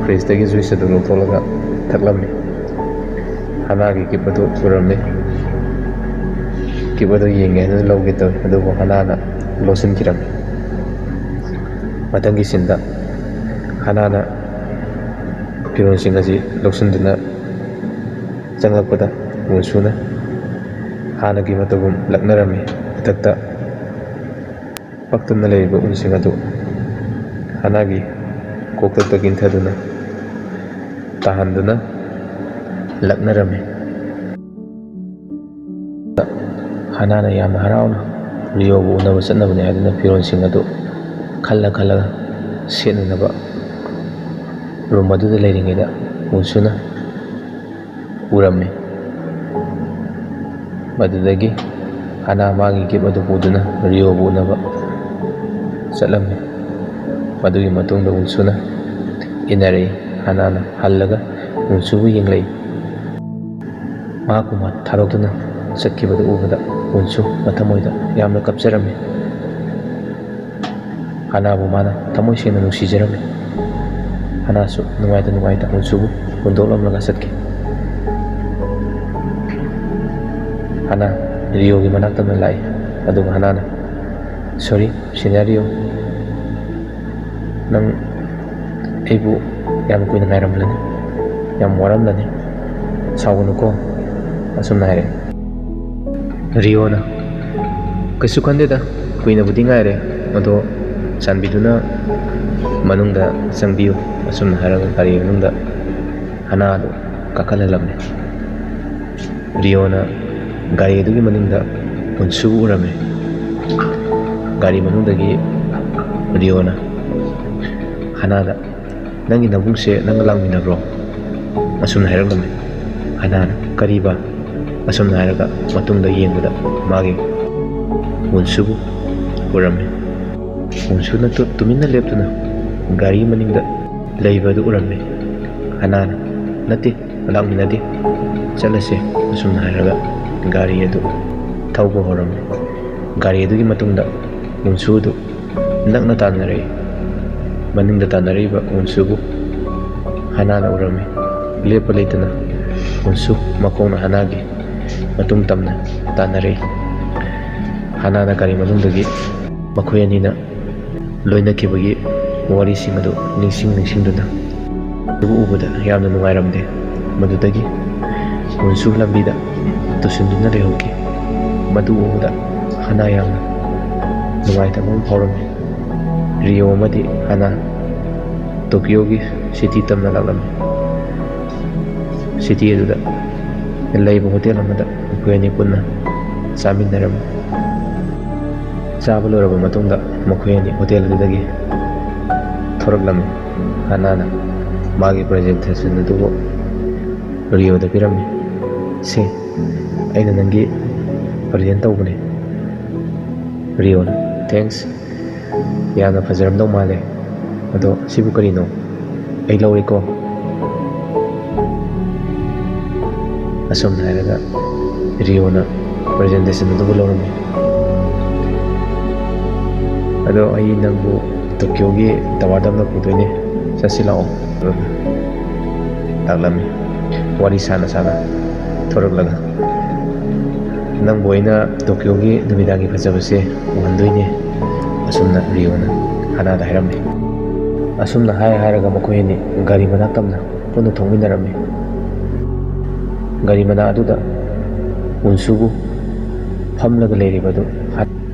ꯐ꯭ꯔꯤꯖꯇꯒꯤ ꯖꯨꯏꯁ ꯑꯗꯨ ꯂꯧꯊꯣꯛꯂꯒ ꯊꯛꯂꯝꯃꯤ꯫ ꯍꯥꯅꯥꯒꯤ ꯀꯤꯞ ꯑꯗꯨ ꯎꯔꯝꯃꯤ꯫ ꯀꯤꯞ ꯑꯗꯨ ꯌꯦꯡꯒꯦ ꯍꯥꯏꯗꯨꯅ ꯂꯧꯒꯦ ꯇꯧꯏ, ꯑꯗꯨꯕꯨ ꯍꯥꯅꯥꯅ ꯂꯣꯠꯁꯤꯟꯈꯤꯔꯝꯃꯤ꯫ ꯃꯊꯪꯒꯤ ꯁꯤꯟꯗ ꯍꯥꯅꯥꯅ ꯐꯤꯔꯣꯜꯁꯤꯡ ꯑꯁꯤ ꯂꯧꯁꯤꯟꯗꯨꯅ ꯆꯪꯂꯛꯄꯗ ꯌꯨꯟꯁꯨꯅ ꯍꯥꯟꯅꯒꯤ ꯃꯇꯧꯒꯨꯝ ꯂꯛꯅꯔꯝꯃꯤ꯫ ꯃꯊꯛꯇ ꯄꯛꯇꯨꯅ ꯂꯩꯔꯤꯕ ꯎꯟꯁꯤꯡ ꯑꯗꯨ ꯍꯥꯅꯥꯒꯤ ꯀꯣꯛꯊꯛꯇ ꯏꯟꯊꯗꯨꯅ ꯇꯥꯍꯟꯗꯨꯅ ꯂꯛꯅꯔꯝꯃꯤ꯫ ꯍꯥꯅꯥꯅ ꯌꯥꯝꯅ ꯍꯔꯥꯎꯅ ꯔꯤꯑꯣꯕꯨ ꯎꯅꯕ ꯆꯠꯅꯕꯅꯤ ꯍꯥꯏꯗꯨꯅ ꯐꯤꯔꯣꯜꯁꯤꯡ ꯑꯗꯨ ꯈꯜꯂꯒ ꯁꯦꯠꯅꯅꯕ ꯔꯨꯝ ꯑꯗꯨꯗ ꯂꯩꯔꯤꯉꯩꯗ ꯌꯨꯟꯁꯨꯅ ꯎꯔꯝꯃꯤ꯫ ꯃꯗꯨꯗꯒꯤ ꯍꯥꯅꯥ ꯃꯥꯒꯤ ꯒꯤꯐ ꯑꯗꯨ ꯄꯨꯗꯨꯅ ꯔꯤꯑꯣꯕꯨ ꯎꯅꯕ ꯆꯠꯂꯝꯃꯤ꯫ ꯃꯗꯨꯒꯤ ꯃꯇꯨꯡꯗ ꯌꯨꯟꯁꯨꯅ ꯏꯟꯅꯔꯛꯏ꯫ ꯍꯥꯅꯥꯅ ꯍꯜꯂꯒ ꯌꯨꯟꯁꯨꯕꯨ ꯌꯦꯡꯂꯛꯏ꯫ ꯃꯍꯥꯛꯄꯨ ꯊꯥꯗꯣꯛꯇꯨꯅ ꯆꯠꯈꯤꯕꯗꯨ ꯎꯕꯗ ꯌꯨꯟꯁꯨ ꯃꯊꯃꯣꯏꯗ ꯌꯥꯝꯅ ꯀꯞꯆꯔꯝꯃꯤ꯫ ꯍꯥꯅꯥꯕꯨ ꯃꯥꯅ ꯊꯃꯣꯏ ꯁꯦꯡꯅ ꯅꯨꯡꯁꯤꯖꯔꯝꯃꯤ꯫ ꯍꯥꯅꯥꯁꯨ ꯅꯨꯡꯉꯥꯏꯇ ꯌꯨꯟꯁꯨꯕꯨ ꯍꯨꯟꯗꯣꯛꯂꯝꯂꯒ ꯆꯠꯈꯤ꯫ ꯍꯥꯅꯥ ꯔꯤꯑꯣꯒꯤ ꯃꯅꯥꯛꯇ ꯂꯥꯛꯏ꯫ ꯑꯗꯨꯒ ꯍꯥꯅꯥꯅ "ꯁꯣꯔꯤ ꯁꯦꯅꯤꯌꯔ ꯔꯤꯑꯣ, ꯅꯪ ꯑꯩꯕꯨ ꯌꯥꯝ ꯀꯨꯏꯅ ꯉꯥꯏꯔꯝꯂꯅꯤ, ꯌꯥꯝ ꯋꯥꯔꯝꯂꯅꯤ, ꯁꯥꯎꯒꯅꯨꯀꯣ" ꯑꯁꯨꯝꯅ ꯍꯥꯏꯔꯛꯏ꯫ ꯔꯤꯑꯣꯅ "ꯀꯩꯁꯨ ꯈꯟꯗꯦꯗ, ꯀꯨꯏꯅꯕꯨꯗꯤ ꯉꯥꯏꯔꯦ, ꯑꯗꯣ ꯆꯥꯟꯕꯤꯗꯨꯅ ꯃꯅꯨꯡꯗ ꯆꯪꯕꯤꯌꯨ" ꯑꯁꯨꯝꯅ ꯍꯥꯏꯔꯒ ꯒꯥꯔꯤ ꯃꯅꯨꯡꯗ ꯍꯥꯅꯥ ꯑꯗꯨ ꯀꯥꯈꯠꯍꯜꯂꯝꯃꯤ꯫ ꯔꯤꯑꯣꯅ ꯒꯥꯔꯤ ꯑꯗꯨꯒꯤ ꯃꯅꯤꯡꯗ ꯌꯨꯟꯁꯨꯕꯨ ꯎꯔꯝꯃꯤ꯫ ꯒꯥꯔꯤ ꯃꯅꯨꯡꯗꯒꯤ ꯔꯤꯑꯣꯅ ꯍꯥꯅꯥꯗ "ꯅꯪꯒꯤ ꯅꯕꯨꯡꯁꯦ ꯅꯪꯒ ꯂꯥꯛꯃꯤꯟꯅꯕ꯭ꯔꯣ?" ꯑꯁꯨꯝꯅ ꯍꯥꯏꯔꯛꯂꯝꯃꯤ꯫ ꯍꯥꯅꯥꯅ "ꯀꯔꯤꯕ?" ꯑꯁꯨꯝꯅ ꯍꯥꯏꯔꯒ ꯃꯇꯨꯡꯗ ꯌꯦꯡꯕꯗ ꯃꯥꯒꯤ ꯌꯨꯟꯁꯨꯕꯨ ꯎꯔꯝꯃꯤ꯫ ꯌꯨꯟꯁꯨꯅ ꯇꯨꯃꯤꯟꯅ ꯂꯦꯞꯇꯨꯅ ꯒꯥꯔꯤ ꯃꯅꯤꯡꯗ ꯂꯩꯕ ꯑꯗꯨ ꯎꯔꯝꯃꯤ꯫ ꯍꯥꯅꯥꯅ "ꯅꯠꯇꯦ, ꯂꯥꯛꯃꯤꯟꯅꯗꯦ, ꯆꯠꯂꯁꯦ" ꯑꯁꯨꯝꯅ ꯍꯥꯏꯔꯒ ꯒꯥꯔꯤ ꯑꯗꯨ ꯊꯧꯕ ꯍꯧꯔꯝꯃꯤ꯫ ꯒꯥꯔꯤ ꯑꯗꯨꯒꯤ ꯃꯇꯨꯡꯗ ꯌꯨꯟꯁꯨ ꯑꯗꯨ ꯅꯛꯅ ꯇꯥꯟꯅꯔꯛꯏ꯫ ꯃꯅꯤꯡꯗ ꯇꯥꯟꯅꯔꯛꯏꯕ ꯌꯨꯟꯁꯨꯕꯨ ꯍꯥꯅꯥꯅ ꯎꯔꯝꯃꯤ꯫ ꯂꯦꯞꯄ ꯂꯩꯇꯅ ꯌꯨꯟꯁꯨ ꯃꯈꯣꯡꯅ ꯍꯥꯅꯥꯒꯤ ꯃꯇꯨꯡ ꯇꯝꯅ ꯇꯥꯟꯅꯔꯛꯏ꯫ ꯍꯥꯅꯥꯅ ꯒꯥꯔꯤ ꯃꯅꯨꯡꯗꯒꯤ ꯃꯈꯣꯏ ꯑꯅꯤꯅ ꯂꯣꯏꯅꯈꯤꯕꯒꯤ ꯋꯥꯔꯤꯁꯤꯡ ꯑꯗꯨ ꯅꯤꯡꯁꯤꯡꯗꯨꯅ ꯌꯨꯟꯁꯨꯕꯨ ꯎꯕꯗ ꯌꯥꯝꯅ ꯅꯨꯡꯉꯥꯏꯔꯝꯗꯦ꯫ ꯃꯗꯨꯗꯒꯤ ꯌꯨꯟꯁꯨ ꯂꯝꯕꯤꯗ ꯇꯨꯁꯤꯟꯗꯨꯅ ꯂꯩꯍꯧꯈꯤ꯫ ꯃꯗꯨ ꯎꯕꯗ ꯍꯥꯅꯥ ꯌꯥꯝꯅ ꯅꯨꯡꯉꯥꯏꯇꯕ ꯑꯃ ꯐꯥꯎꯔꯝꯃꯤ꯫ ꯔꯤꯑꯣ ꯑꯃꯗꯤ ꯍꯥꯅꯥ ꯇꯣꯀꯤꯑꯣꯒꯤ ꯁꯤꯇꯤ ꯇꯝꯅ ꯂꯥꯛꯂꯝꯃꯤ꯫ ꯁꯤꯇꯤ ꯑꯗꯨꯗ ꯂꯩꯕ ꯍꯣꯇꯦꯜ ꯑꯃꯗ ꯃꯈꯣꯏ ꯑꯅꯤ ꯄꯨꯟꯅ ꯆꯥꯃꯤꯟꯅꯔꯝꯃꯤ꯫ ꯆꯥꯕ ꯂꯣꯏꯔꯕ ꯃꯇꯨꯡꯗ ꯃꯈꯣꯏ ꯑꯅꯤ ꯍꯣꯇꯦꯜ ꯑꯗꯨꯗꯒꯤ ꯊꯣꯔꯛꯂꯝꯃꯤ꯫ ꯍꯥꯅꯥꯅ ꯃꯥꯒꯤ ꯄ꯭ꯔꯖꯦꯟꯇꯦꯁꯟ ꯑꯗꯨꯕꯨ ꯔꯤꯑꯣꯗ ꯄꯤꯔꯝꯃꯤ꯫ "ꯁꯦ, ꯑꯩꯅ ꯅꯪꯒꯤ ꯄ꯭ꯔꯖꯦꯟ ꯇꯧꯕꯅꯦ." ꯔꯤꯑꯣꯅ "ꯊꯦꯡꯛꯁ, ꯌꯥꯝꯅ ꯐꯖꯔꯝꯗꯧ ꯃꯥꯜꯂꯦ, ꯑꯗꯣ ꯁꯤꯕꯨ ꯀꯔꯤꯅꯣ? ꯑꯩ ꯂꯧꯔꯦꯀꯣ" ꯑꯁꯨꯝꯅ ꯍꯥꯏꯔꯒ ꯔꯤꯑꯣꯅ ꯄ꯭ꯔꯖꯦꯟꯇꯦꯁꯟ ꯑꯗꯨꯕꯨ ꯂꯧꯔꯝꯃꯤ꯫ "ꯑꯗꯣ ꯑꯩ ꯅꯪꯕꯨ ꯇꯣꯀꯤꯑꯣꯒꯤ ꯇꯋꯥꯔꯗ ꯑꯃꯗ ꯄꯨꯗꯣꯏꯅꯦ, ꯆꯠꯁꯤ ꯂꯥꯛꯑꯣ" ꯂꯥꯛꯂꯝꯃꯤ꯫ ꯋꯥꯔꯤ ꯁꯥꯅ ꯊꯣꯔꯛꯂꯒ "ꯅꯪꯕꯨ ꯑꯩꯅ ꯇꯣꯀꯤꯑꯣꯒꯤ ꯅꯨꯃꯤꯗꯥꯡꯒꯤ ꯐꯖꯕꯁꯦ ꯎꯍꯟꯗꯣꯏꯅꯦ" ꯑꯁꯨꯝꯅ ꯔꯤꯑꯣꯅ ꯍꯥꯅꯥꯗ ꯍꯥꯏꯔꯝꯃꯤ꯫ ꯑꯁꯨꯝꯅ ꯍꯥꯏꯔꯒ ꯃꯈꯣꯏ ꯑꯅꯤ ꯒꯥꯔꯤ ꯃꯅꯥꯛ ꯇꯝꯅ ꯄꯨꯟꯅ ꯊꯧꯃꯤꯟꯅꯔꯝꯃꯤ꯫ ꯒꯥꯔꯤ ꯃꯅꯥ ꯑꯗꯨꯗ ꯌꯨꯟꯁꯨꯕꯨ ꯐꯝꯂꯒ ꯂꯩꯔꯤꯕ ꯑꯗꯨ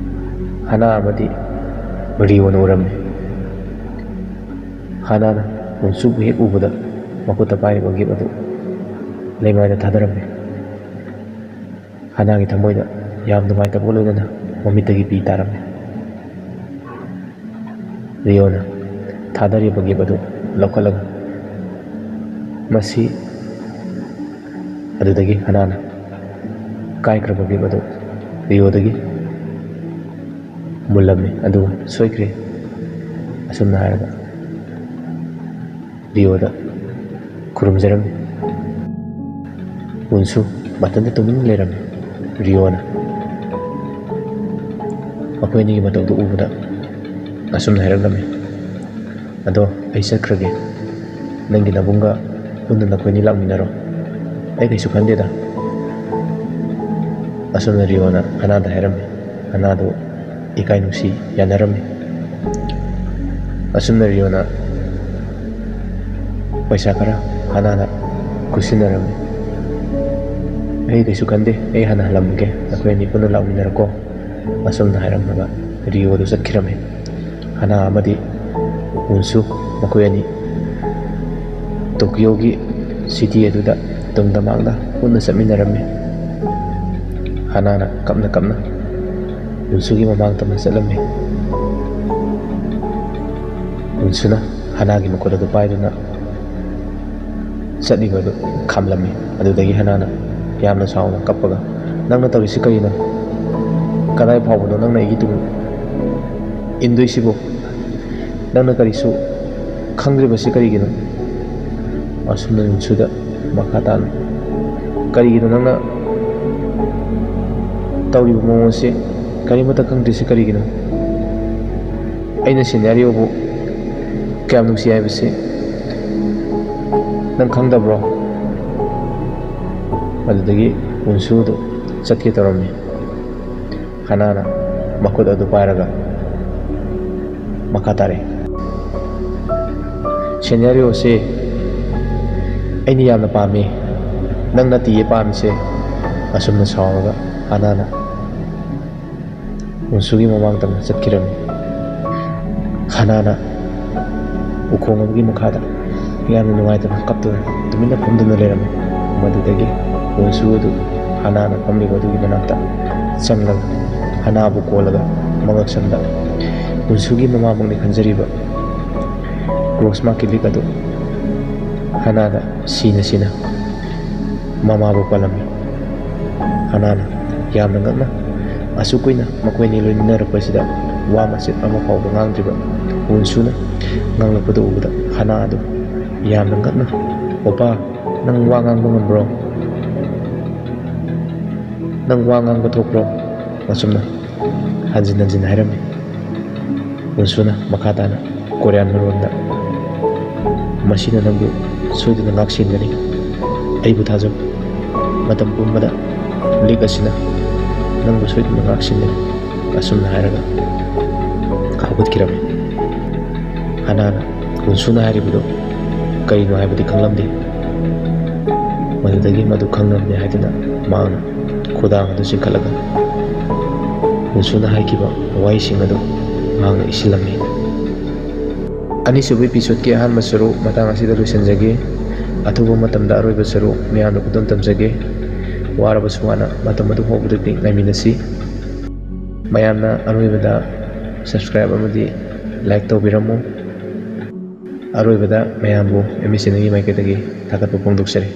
ꯍꯥꯅꯥ ꯑꯃꯗꯤ ꯔꯤꯑꯣꯅ ꯎꯔꯝꯃꯤ꯫ ꯍꯥꯅꯥꯅ ꯌꯨꯟꯁꯨꯕꯨ ꯍꯦꯛ ꯎꯕꯗ ꯃꯈꯨꯠꯇ ꯄꯥꯏꯔꯤꯕ ꯒꯤꯐ ꯑꯗꯨ ꯂꯩꯃꯥꯏꯗ ꯊꯥꯗꯔꯝꯃꯤ꯫ ꯍꯥꯅꯥꯒꯤ ꯊꯃꯣꯏꯗ ꯌꯥꯝ ꯅꯨꯡꯉꯥꯏꯇꯕꯒ ꯂꯣꯏꯅꯅ ꯃꯃꯤꯠꯇꯒꯤ ꯄꯤ ꯇꯥꯔꯝꯃꯤ꯫ ꯔꯤꯑꯣꯅ ꯊꯥꯗꯔꯤꯕ ꯒꯤꯐ ꯑꯗꯨ ꯂꯧꯈꯠꯂꯒ ꯃꯁꯤ ꯑꯗꯨꯗꯒꯤ ꯍꯥꯅꯥꯅ ꯀꯥꯏꯈ꯭ꯔꯕ ꯒꯤꯐ ꯑꯗꯨ ꯔꯤꯑꯣꯗꯒꯤ ꯃꯨꯜꯂꯝꯃꯤ ꯑꯗꯨꯒ ꯁꯣꯏꯈ꯭ꯔꯦ ꯑꯁꯨꯝꯅ ꯍꯥꯏꯔꯒ ꯔꯤꯑꯣꯗ ꯈꯨꯔꯨꯝꯖꯔꯝꯃꯤ꯫ ꯎꯟꯁꯨ ꯃꯊꯟꯇ ꯇꯨꯃꯤꯟꯅ ꯂꯩꯔꯝꯃꯤ꯫ ꯔꯤꯑꯣꯅ ꯃꯈꯣꯏ ꯑꯅꯤꯒꯤ ꯃꯇꯧꯗꯨ ꯎꯕꯗ ꯑꯁꯨꯝꯅ ꯍꯥꯏꯔꯛꯂꯝꯃꯤ, "ꯑꯗꯣ ꯑꯩ ꯆꯠꯈ꯭ꯔꯒꯦ, ꯅꯪꯒꯤ ꯅꯕꯨꯡꯒ ꯄꯨꯟꯅ ꯅꯈꯣꯏꯅꯤ ꯂꯥꯛꯃꯤꯟꯅꯔꯣ, ꯑꯩ ꯀꯩꯁꯨ ꯈꯟꯗꯦꯗ." ꯑꯁꯨꯝꯅ ꯔꯤꯑꯣꯅ ꯍꯅꯥꯗ ꯍꯥꯏꯔꯝꯃꯤ꯫ ꯍꯅꯥꯗꯨ ꯏꯀꯥꯏ ꯅꯨꯡꯁꯤ ꯌꯥꯅꯔꯝꯃꯤ꯫ ꯑꯁꯨꯝꯅ ꯔꯤꯑꯣꯅ ꯄꯩꯁꯥ ꯈꯔ ꯍꯅꯥꯗ ꯈꯨꯠꯁꯤꯟꯅꯔꯝꯃꯤ꯫ "ꯑꯩ ꯀꯩꯁꯨ ꯈꯟꯗꯦ, ꯑꯩ ꯍꯥꯟꯅ ꯍꯜꯂꯝꯃꯒꯦ, ꯅꯈꯣꯏ ꯑꯅꯤ ꯄꯨꯟꯅ ꯂꯥꯛꯃꯤꯟꯅꯔꯣꯀꯣ." ꯑꯁꯨꯝꯅ ꯍꯥꯏꯔꯝꯃꯒ ꯔꯤꯑꯣꯗꯨ ꯆꯠꯈꯤꯔꯝꯃꯤ꯫ ꯍꯅꯥ ꯑꯃꯗꯤ ꯎꯟꯁꯨ ꯃꯈꯣꯏ ꯑꯅꯤ ꯇꯣꯀꯤꯌꯣꯒꯤ ꯁꯤꯇꯤ ꯑꯗꯨꯗ ꯇꯨꯡꯗ ꯃꯥꯡꯗ ꯄꯨꯟꯅ ꯆꯠꯃꯤꯟꯅꯔꯝꯃꯤ꯫ ꯍꯅꯥꯅ ꯀꯞꯅ ꯀꯞꯅ ꯎꯟꯁꯨꯒꯤ ꯃꯃꯥꯡ ꯇꯝꯅ ꯆꯠꯂꯝꯃꯤ꯫ ꯎꯟꯁꯨꯅ ꯍꯅꯥꯒꯤ ꯃꯈꯨꯠ ꯑꯗꯨ ꯄꯥꯏꯗꯨꯅ ꯆꯠꯂꯤꯕ ꯑꯗꯨ ꯈꯥꯝꯂꯝꯃꯤ꯫ ꯑꯗꯨꯗꯒꯤ ꯍꯅꯥꯅ ꯌꯥꯝꯅ ꯁꯥꯎꯅ ꯀꯞꯄꯒ, "ꯅꯪꯅ ꯇꯧꯔꯤꯁꯤ ꯀꯔꯤꯅꯣ? ꯀꯗꯥꯏ ꯐꯥꯎꯕꯅꯣ ꯅꯪꯅ ꯑꯩꯒꯤ ꯇꯨꯡ ꯏꯟꯗꯣꯏꯁꯤꯕꯨ? ꯅꯪꯅ ꯀꯔꯤꯁꯨ ꯈꯪꯗ꯭ꯔꯤꯕꯁꯤ ꯀꯔꯤꯒꯤꯅꯣ?" ꯑꯁꯨꯝꯅ ꯎꯟꯁꯨꯗ ꯃꯈꯥ ꯇꯥꯅ, "ꯀꯔꯤꯒꯤꯅꯣ ꯅꯪꯅ ꯇꯧꯔꯤꯕ ꯃꯑꯣꯡ ꯑꯁꯤ? ꯀꯔꯤꯃꯠꯇ ꯈꯪꯗ꯭ꯔꯤꯁꯤ ꯀꯔꯤꯒꯤꯅꯣ? ꯑꯩꯅ ꯁꯦꯅꯥꯔꯤꯑꯣꯕꯨ ꯀꯌꯥꯝ ꯅꯨꯡꯁꯤ ꯍꯥꯏꯕꯁꯤ ꯅꯪ ꯈꯪꯗꯕ꯭ꯔꯣ?" ꯑꯗꯨꯗꯒꯤ ꯎꯟꯁꯨꯗꯨ ꯆꯠꯀꯦ ꯇꯧꯔꯝꯃꯤ꯫ ꯍꯅꯥꯅ ꯃꯈꯨꯠ ꯑꯗꯨ ꯄꯥꯏꯔꯒ ꯃꯈꯥ ꯇꯥꯔꯛꯏ, "ꯁꯦꯅꯥꯔꯤꯑꯣꯁꯤ ꯑꯩꯅ ꯌꯥꯝꯅ ꯄꯥꯝꯃꯤ, ꯅꯪ ꯅꯠꯇꯤꯌꯦ ꯄꯥꯝꯃꯤꯁꯦ." ꯑꯁꯨꯝꯅ ꯁꯥꯎꯔꯒ ꯍꯅꯥꯅ ꯎꯟꯁꯨꯒꯤ ꯃꯃꯥꯡ ꯇꯝꯅ ꯆꯠꯈꯤꯔꯝꯃꯤ꯫ ꯍꯅꯥꯅ ꯎꯈꯣꯡ ꯑꯃꯒꯤ ꯃꯈꯥꯗ ꯌꯥꯝꯅ ꯅꯨꯡꯉꯥꯏꯇꯅ ꯀꯞꯇꯨꯅ ꯇꯨꯃꯤꯟꯅ ꯐꯝꯗꯨꯅ ꯂꯩꯔꯝꯃꯤ꯫ ꯃꯗꯨꯗꯒꯤ ꯎꯟꯁꯨ ꯑꯗꯨ ꯍꯅꯥꯅ ꯐꯝꯂꯤꯕ ꯑꯗꯨꯒꯤ ꯃꯅꯥꯛꯇ ꯆꯪꯂꯒ ꯍꯅꯥꯕꯨ ꯀꯣꯜꯂꯒ ꯃꯉꯛꯁꯝꯗ ꯎꯟꯁꯨꯒꯤ ꯃꯃꯥꯃꯛꯅꯤ ꯈꯟꯖꯔꯤꯕ ꯀ꯭ꯔꯣꯁꯃꯥꯔꯛꯀꯤ ꯂꯤꯛ ꯑꯗꯨ ꯍꯅꯥꯗ ꯁꯤꯅ ꯁꯤꯅ ꯃꯃꯥꯕꯨ ꯄꯜꯂꯝꯃꯤ꯫ ꯍꯅꯥꯅ ꯌꯥꯝꯅ ꯉꯛꯅ ꯑꯁꯨꯛ ꯀꯨꯏꯅ ꯃꯈꯣꯏ ꯑꯅꯤ ꯂꯣꯏꯅꯔꯛꯄꯁꯤꯗ ꯋꯥ ꯃꯆꯦꯠ ꯑꯃ ꯐꯥꯎꯕ ꯉꯥꯡꯗ꯭ꯔꯤꯕ ꯎꯟꯁꯨꯅ ꯉꯥꯡꯂꯛꯄꯗꯨ ꯎꯕꯗ ꯍꯅꯥ ꯑꯗꯨ ꯌꯥꯝꯅ ꯉꯛꯅ, "ꯑꯣꯄꯥ, ꯅꯪ ꯋꯥ ꯉꯥꯡꯕ ꯉꯝꯕ꯭ꯔꯣ? ꯅꯪ ꯋꯥ ꯉꯥꯡꯕ ꯊꯣꯛꯄ꯭ꯔꯣ?" ꯑꯁꯨꯝꯅ ꯍꯟꯖꯤꯟ ꯍꯟꯖꯤꯟ ꯍꯥꯏꯔꯝꯃꯤ꯫ ꯎꯟꯁꯨꯅ ꯃꯈꯥ ꯇꯥꯅ ꯀꯣꯔꯤꯌꯥꯟ ꯃꯔꯣꯟꯗ, "ꯃꯁꯤꯅ ꯅꯪꯕꯨ ꯁꯣꯏꯗꯅ ꯉꯥꯛꯁꯦꯟꯒꯅꯤ, ꯑꯩꯕꯨ ꯊꯥꯖꯧ. ꯃꯇꯝ ꯄꯨꯝꯕꯗ ꯂꯤꯛ ꯑꯁꯤꯅ ꯅꯪꯕꯨ ꯁꯣꯏꯗꯅ ꯉꯥꯛꯁꯦꯟꯒꯅꯤ." ꯑꯁꯨꯝꯅ ꯍꯥꯏꯔꯒ ꯍꯧꯒꯠꯈꯤꯔꯝꯃꯤ꯫ ꯍꯅꯥꯅ ꯎꯟꯁꯨꯅ ꯍꯥꯏꯔꯤꯕꯗꯨ ꯀꯔꯤꯅꯣ ꯍꯥꯏꯕꯗꯤ ꯈꯪꯂꯝꯗꯦ꯫ ꯃꯗꯨꯗꯒꯤ ꯃꯗꯨ ꯈꯪꯂꯝꯗꯦ ꯍꯥꯏꯗꯨꯅ ꯃꯍꯥꯛꯅ ꯈꯨꯗꯥꯡ ꯑꯗꯨ ꯆꯤꯡꯈꯠꯂꯒ ꯎꯟꯁꯨꯅ ꯍꯥꯏꯈꯤꯕ ꯋꯥꯍꯩꯁꯤꯡ ꯑꯗꯨ ꯃꯍꯥꯛꯅ ꯏꯁꯤꯜꯂꯝꯃꯤ꯫ ꯑꯅꯤꯁꯨꯕ ꯏꯄꯤꯁꯣꯗꯀꯤ ꯑꯍꯥꯟꯕ ꯁꯔꯨꯛ ꯃꯇꯥꯡ ꯑꯁꯤꯗ ꯂꯣꯏꯁꯤꯟꯖꯒꯦ꯫ ꯑꯊꯨꯕ ꯃꯇꯝꯗ ꯑꯔꯣꯏꯕ ꯁꯔꯨꯛ ꯃꯌꯥꯝꯗ ꯈꯨꯗꯝ ꯇꯝꯖꯒꯦ꯫ ꯋꯥꯔꯕꯁꯨ ꯋꯥꯅ ꯃꯇꯝ ꯑꯗꯨ ꯍꯧꯕꯗꯒꯤ ꯉꯥꯏꯃꯤꯟꯅꯁꯤ꯫ ꯃꯌꯥꯝꯅ ꯑꯔꯣꯏꯕꯗ ꯁꯕꯁꯀ꯭ꯔꯥꯏꯕ ꯑꯃꯗꯤ ꯂꯥꯏꯛ ꯇꯧꯕꯤꯔꯝꯃꯨ꯫ ꯑꯔꯣꯏꯕꯗ ꯃꯌꯥꯝꯕꯨ MB ꯆꯦꯅꯦꯜꯒꯤ ꯃꯥꯏꯀꯩꯗꯒꯤ ꯊꯥꯒꯠꯄ ꯐꯣꯡꯗꯣꯛꯆꯔꯤ꯫